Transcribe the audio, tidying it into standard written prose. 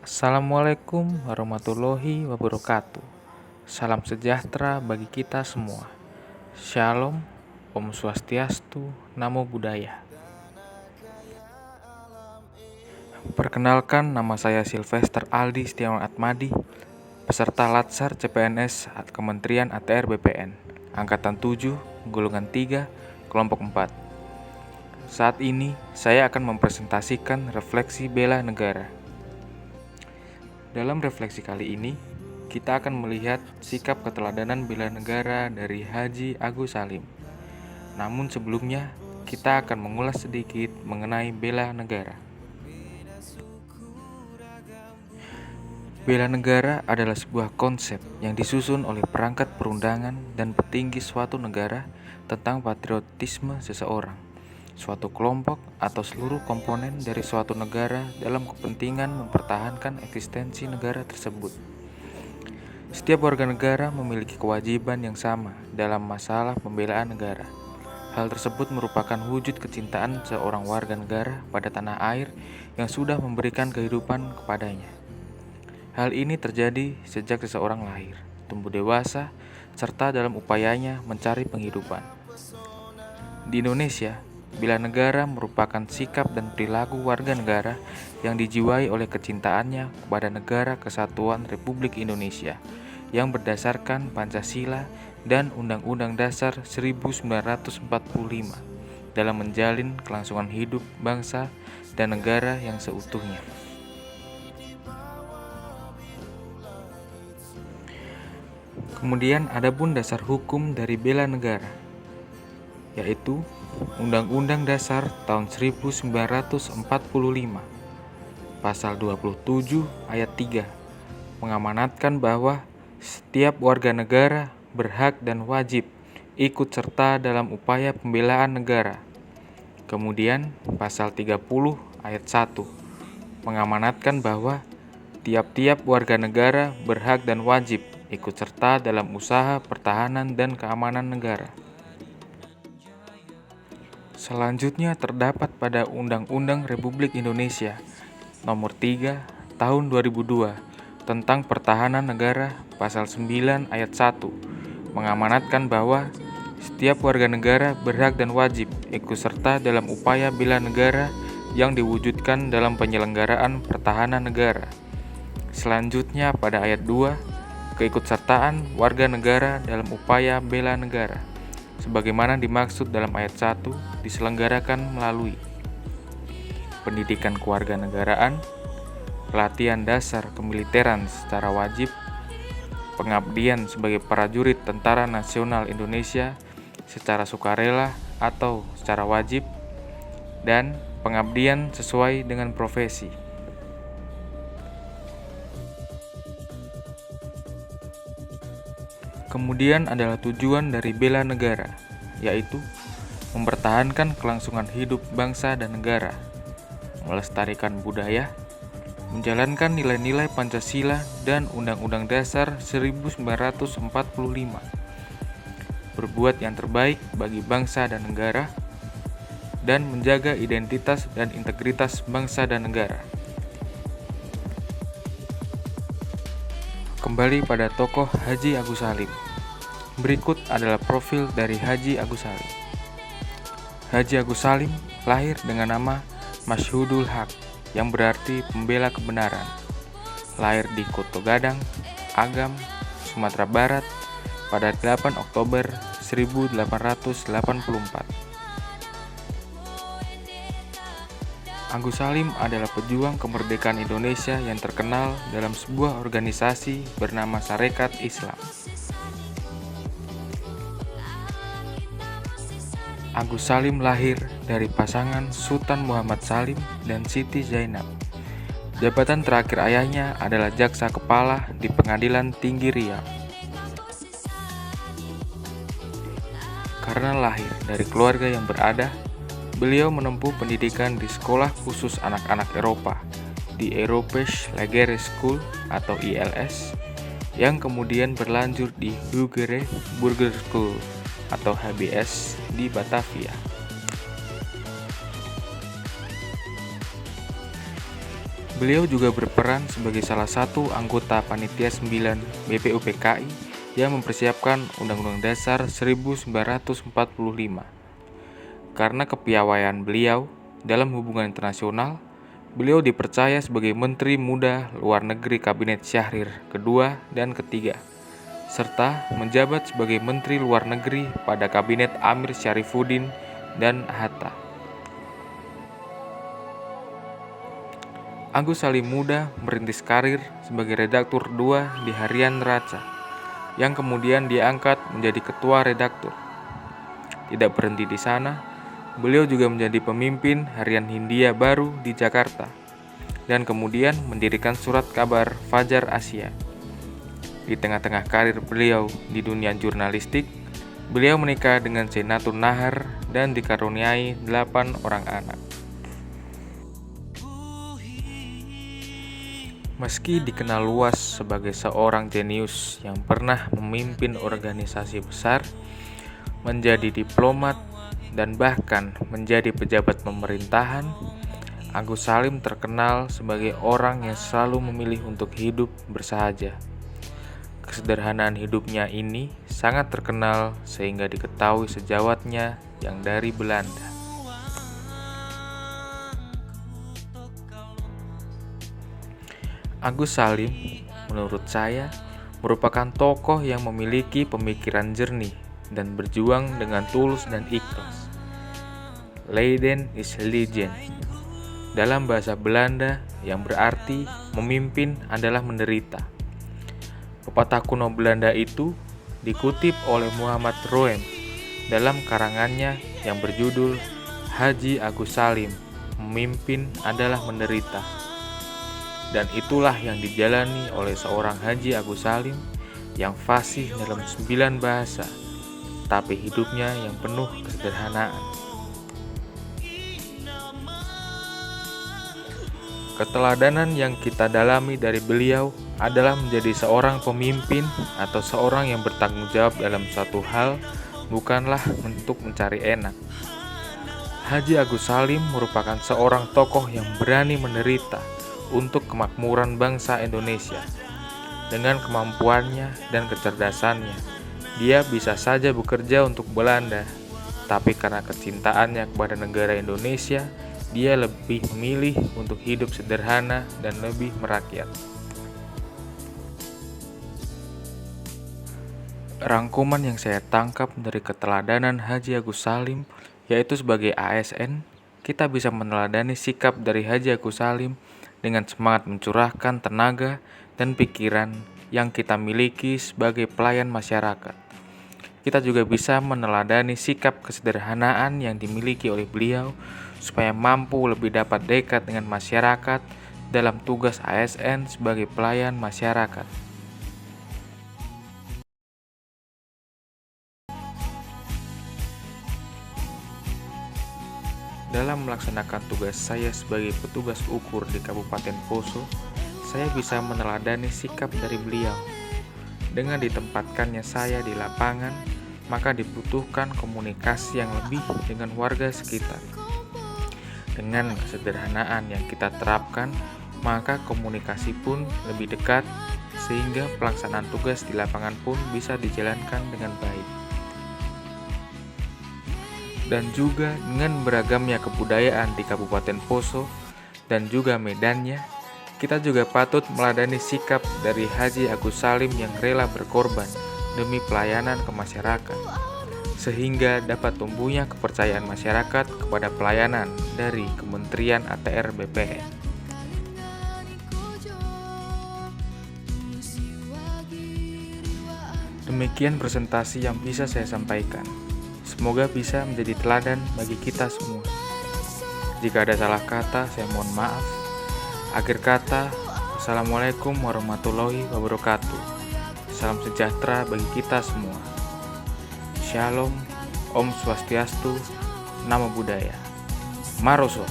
Assalamualaikum warahmatullahi wabarakatuh. Salam sejahtera bagi kita semua. Shalom, Om Swastiastu, Namo Buddhaya. Perkenalkan, nama saya Sylvester Aldi Setiawan Atmadi, peserta Latsar CPNS Kementerian ATR BPN, Angkatan 7, Golongan 3, Kelompok 4. Saat ini, saya akan mempresentasikan refleksi bela negara. Dalam refleksi kali ini, kita akan melihat sikap keteladanan bela negara dari Haji Agus Salim. Namun sebelumnya, kita akan mengulas sedikit mengenai bela negara. Bela negara adalah sebuah konsep yang disusun oleh perangkat perundangan dan petinggi suatu negara tentang patriotisme seseorang, suatu kelompok atau seluruh komponen dari suatu negara dalam kepentingan mempertahankan eksistensi negara tersebut. Setiap warga negara memiliki kewajiban yang sama dalam masalah pembelaan negara. Hal tersebut merupakan wujud kecintaan seorang warga negara pada tanah air yang sudah memberikan kehidupan kepadanya. Hal ini terjadi sejak seseorang lahir, tumbuh dewasa, serta dalam upayanya mencari penghidupan. Di Indonesia, bela negara merupakan sikap dan perilaku warga negara yang dijiwai oleh kecintaannya kepada Negara Kesatuan Republik Indonesia yang berdasarkan Pancasila dan Undang-Undang Dasar 1945 dalam menjalin kelangsungan hidup bangsa dan negara yang seutuhnya. Kemudian ada pun dasar hukum dari bela negara, yaitu Undang-Undang Dasar tahun 1945, Pasal 27 ayat 3, mengamanatkan bahwa setiap warga negara berhak dan wajib ikut serta dalam upaya pembelaan negara. Kemudian Pasal 30 ayat 1, mengamanatkan bahwa tiap-tiap warga negara berhak dan wajib ikut serta dalam usaha pertahanan dan keamanan negara. Selanjutnya terdapat pada Undang-Undang Republik Indonesia Nomor 3 Tahun 2002 tentang Pertahanan Negara Pasal 9 Ayat 1 mengamanatkan bahwa setiap warga negara berhak dan wajib ikut serta dalam upaya bela negara yang diwujudkan dalam penyelenggaraan pertahanan negara. Selanjutnya pada ayat 2, keikutsertaan warga negara dalam upaya bela negara sebagaimana dimaksud dalam ayat 1 diselenggarakan melalui pendidikan kewarganegaraan, pelatihan dasar kemiliteran secara wajib, pengabdian sebagai prajurit Tentara Nasional Indonesia secara sukarela atau secara wajib, dan pengabdian sesuai dengan profesi. Kemudian adalah tujuan dari bela negara, yaitu mempertahankan kelangsungan hidup bangsa dan negara, melestarikan budaya, menjalankan nilai-nilai Pancasila dan Undang-Undang Dasar 1945, berbuat yang terbaik bagi bangsa dan negara, dan menjaga identitas dan integritas bangsa dan negara. Kembali pada tokoh Haji Agus Salim. Berikut adalah profil dari Haji Agus Salim. Haji Agus Salim lahir dengan nama Masyhudul Haq, yang berarti pembela kebenaran. Lahir di Koto Gadang, Agam, Sumatera Barat pada 8 Oktober 1884. Agus Salim adalah pejuang kemerdekaan Indonesia yang terkenal dalam sebuah organisasi bernama Sarekat Islam. Agus Salim lahir dari pasangan Sultan Muhammad Salim dan Siti Zainab. Jabatan terakhir ayahnya adalah jaksa kepala di Pengadilan Tinggi Riau. Karena lahir dari keluarga yang berada, beliau menempuh pendidikan di sekolah khusus anak-anak Eropa di Europees Lagere School atau ILS, yang kemudian berlanjut di Hugere Burger School atau HBS di Batavia. Beliau juga berperan sebagai salah satu anggota Panitia 9 BPUPKI yang mempersiapkan Undang-Undang Dasar 1945. Karena kepiawaian beliau dalam hubungan internasional, beliau dipercaya sebagai Menteri Muda Luar Negeri Kabinet Syahrir kedua dan ketiga, serta menjabat sebagai Menteri Luar Negeri pada Kabinet Amir Syarifuddin dan Hatta. Agus Salim muda merintis karir sebagai redaktur 2 di Harian Neraca, yang kemudian diangkat menjadi ketua redaktur. Tidak berhenti di sana, beliau juga menjadi pemimpin Harian Hindia baru di Jakarta, dan kemudian mendirikan surat kabar Fajar Asia. Di tengah-tengah karir beliau di dunia jurnalistik, beliau menikah dengan Zainatun Nahar dan dikaruniai 8 orang anak. Meski dikenal luas sebagai seorang jenius yang pernah memimpin organisasi besar, menjadi diplomat, dan bahkan menjadi pejabat pemerintahan, Agus Salim terkenal sebagai orang yang selalu memilih untuk hidup bersahaja. Kesederhanaan hidupnya ini sangat terkenal sehingga diketahui sejawatnya yang dari Belanda. Agus Salim, menurut saya, merupakan tokoh yang memiliki pemikiran jernih dan berjuang dengan tulus dan ikhlas. Leiden is legend, dalam bahasa Belanda yang berarti memimpin adalah menderita. Pepatah kuno Belanda itu dikutip oleh Muhammad Roem dalam karangannya yang berjudul Haji Agus Salim, Memimpin adalah Menderita. Dan itulah yang dijalani oleh seorang Haji Agus Salim yang fasih dalam 9 bahasa, tapi hidupnya yang penuh kesederhanaan. Keteladanan yang kita dalami dari beliau adalah menjadi seorang pemimpin atau seorang yang bertanggung jawab dalam suatu hal, bukanlah untuk mencari enak. Haji Agus Salim merupakan seorang tokoh yang berani menderita untuk kemakmuran bangsa Indonesia. Dengan kemampuannya dan kecerdasannya, dia bisa saja bekerja untuk Belanda, tapi karena kecintaannya kepada negara Indonesia, dia lebih memilih untuk hidup sederhana dan lebih merakyat. Rangkuman yang saya tangkap dari keteladanan Haji Agus Salim, yaitu sebagai ASN, kita bisa meneladani sikap dari Haji Agus Salim dengan semangat mencurahkan tenaga dan pikiran yang kita miliki sebagai pelayan masyarakat. Kita juga bisa meneladani sikap kesederhanaan yang dimiliki oleh beliau supaya mampu lebih dapat dekat dengan masyarakat dalam tugas ASN sebagai pelayan masyarakat. Dalam melaksanakan tugas saya sebagai petugas ukur di Kabupaten Poso, saya bisa meneladani sikap dari beliau. Dengan ditempatkannya saya di lapangan, maka dibutuhkan komunikasi yang lebih dengan warga sekitar. Dengan kesederhanaan yang kita terapkan, maka komunikasi pun lebih dekat, sehingga pelaksanaan tugas di lapangan pun bisa dijalankan dengan baik. Dan juga dengan beragamnya kebudayaan di Kabupaten Poso dan juga medannya, kita juga patut meladani sikap dari Haji Agus Salim yang rela berkorban demi pelayanan ke masyarakat, sehingga dapat tumbuhnya kepercayaan masyarakat kepada pelayanan dari Kementerian ATR BPN. Demikian presentasi yang bisa saya sampaikan. Semoga bisa menjadi teladan bagi kita semua. Jika ada salah kata, saya mohon maaf. Akhir kata, Assalamualaikum warahmatullahi wabarakatuh. Salam sejahtera bagi kita semua. Shalom, Om Swastiastu, Namo Buddhaya. Maroso.